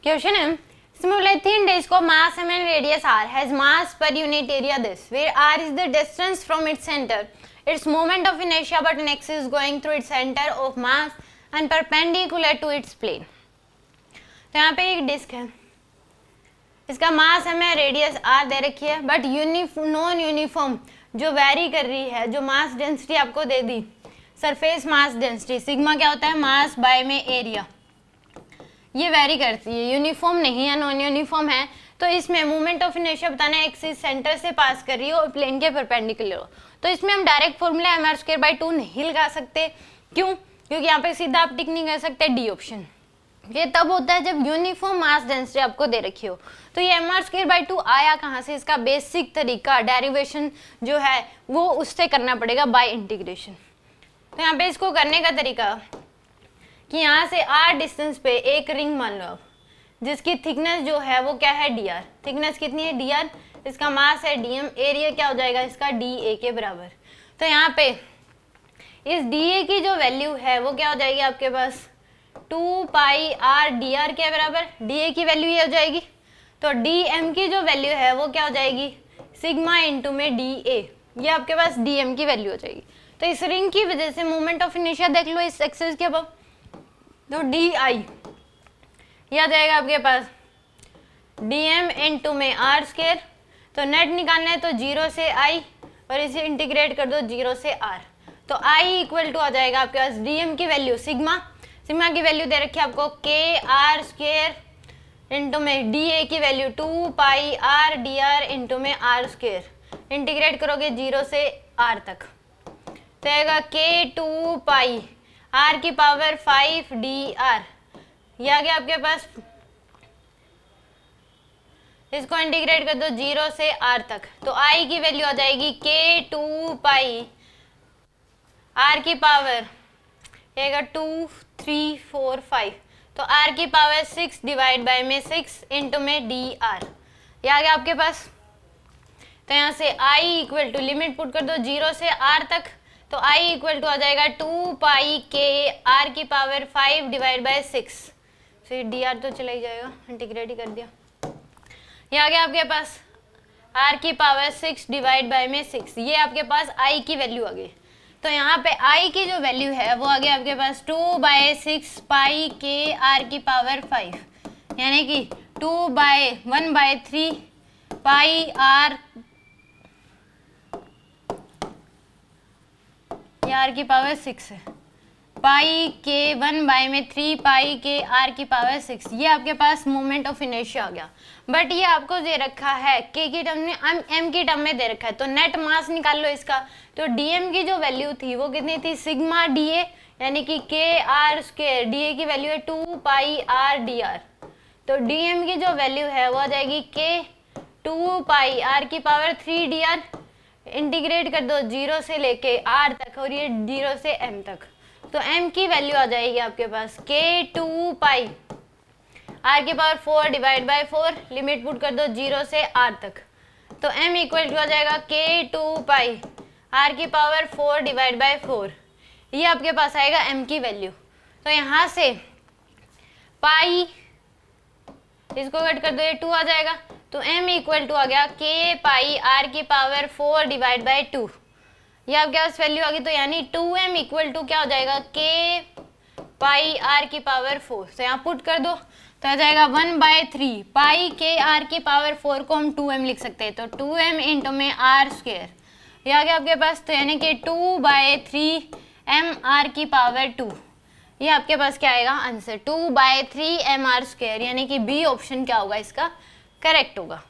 Question M. Similarly, thin disk of mass m and radius r has mass per unit area this, where r is the distance from its center. Its moment of inertia button x is going through its center of mass and perpendicular to its plane. तो यहाँ पे एक disc है, इसका मास हमें radius r दे रखी है, but non uniform जो वेरी कर रही है, जो मास डेंसिटी आपको दे दी, सरफेस मास डेंसिटी सिग्मा क्या होता है, मास बाय में एरिया, ये वेरी करती है, यूनिफॉर्म नहीं है, नॉन यूनिफॉर्म है। तो इसमें मोमेंट ऑफ इनर्शिया बताना है एक्सिस सेंटर से पास कर रही हो और प्लेन के परपेंडिकुलर हो। तो इसमें हम डायरेक्ट फॉर्मूला mr²/2 नहीं लगा सकते, क्यों? क्योंकि यहाँ पे सीधा आप टिक नहीं कर सकते, डी ऑप्शन। ये तब होता है जब यूनिफॉर्म मास डेंसिटी आपको दे रखी हो। तो ये mr²/2 आया कहाँ से, इसका बेसिक तरीका डेरिवेशन जो है वो उससे करना पड़ेगा बाय इंटीग्रेशन। तो यहाँ पे इसको करने का तरीका कि यहाँ से r डिस्टेंस पे एक रिंग मान लो आप, जिसकी थिकनेस जो है वो क्या है dr, थिकनेस कितनी है dr, इसका मास है dm, एरिया क्या हो जाएगा इसका dA के बराबर। तो यहाँ पे इस dA की जो वैल्यू है वो क्या हो जाएगी आपके पास 2πr dr के बराबर, dA की वैल्यू ये हो जाएगी। तो dm की जो वैल्यू है वो क्या हो जाएगी सिग्मा इंटू में dA, ये आपके पास dm की वैल्यू हो जाएगी। तो इस रिंग की वजह से मोमेंट ऑफ इनर्शिया देख लो इस एक्सिस के अब, तो di यह आ जाएगा आपके पास dm इंटू में r², तो नेट निकालना है तो 0 से i और इसे इंटीग्रेट कर दो 0 से r, तो i इक्वल टू आ जाएगा आपके पास dm की वैल्यू सिग्मा की वैल्यू दे रखी है आपको kr² इंटू में dA की वैल्यू 2πr dr इंटू में r², इंटीग्रेट करोगे 0 से r तक, तो आएगा k2π r की पावर 5 dr, ये आ गया आपके पास। इसको इंटीग्रेट कर दो 0 से r तक, तो i की वैल्यू आ जाएगी k2π r की पावर आएगा 2 3 4 5, तो r की पावर 6 डिवाइड बाय में 6 इंटू में dr, ये आ गया आपके पास। तो यहाँ से i equal to limit put कर दो 0 से r तक, तो i इक्वल टू आ जाएगा 2π k r की पावर 5 डिवाइड बाय 6, फिर dr तो चला ही जाएगा, इंटीग्रेट ही कर दिया, ये आ गया आपके पास r की पावर 6 डिवाइड बाय में 6, ये आपके पास i की वैल्यू आ गई। तो यहाँ पे i की जो वैल्यू है वो आ गया आपके पास 2/6π k r की पावर 5, यानी कि 1/3 पाई r, ये r की पावर 6 है, पाई के 1/3 पाई के r की पावर 6, ये आपके पास मोमेंट ऑफ इनर्शिया आ गया। बट ये आपको दे रखा है k की टर्म में, m की टर्म में दे रखा है, तो नेट मास निकाल लो इसका। तो dm की जो वैल्यू थी वो कितनी थी सिग्मा dA, यानी कि kr², dA की वैल्यू है 2πr dr, तो dm की जो वैल्यू है वो आ जाएगी k 2πr की पावर 3 dr, इंटीग्रेट कर दो 0 से लेके r तक और ये 0 से m तक, तो m की वैल्यू आ जाएगी आपके पास k2π r की power 4 divide by 4, limit put कर दो 0 से r तक, तो m इक्वल टू आ जाएगा k2π r की पावर 4 डिवाइड बाय 4, ये आपके पास आएगा m की वैल्यू। तो यहाँ से पाई इसको कट कर दो, ये 2 आ जाएगा, तो m इक्वल टू आ गया k π r की पावर 4 डिवाइड बाय 2, ये आपके पास वैल्यू आ गई। तो यानी 2m इक्वल टू क्या हो जाएगा k π r की पावर 4, तो यहाँ पुट कर दो तो आ जाएगा 1/3 पाई के r की पावर 4 को हम 2m लिख सकते हैं, तो 2m इंटू में r², ये आ गया आपके पास। तो यानी कि 2/3 m r की पावर 2, ये आपके पास क्या आएगा आंसर 2/3 m r², यानी कि बी ऑप्शन क्या होगा इसका करेक्ट होगा।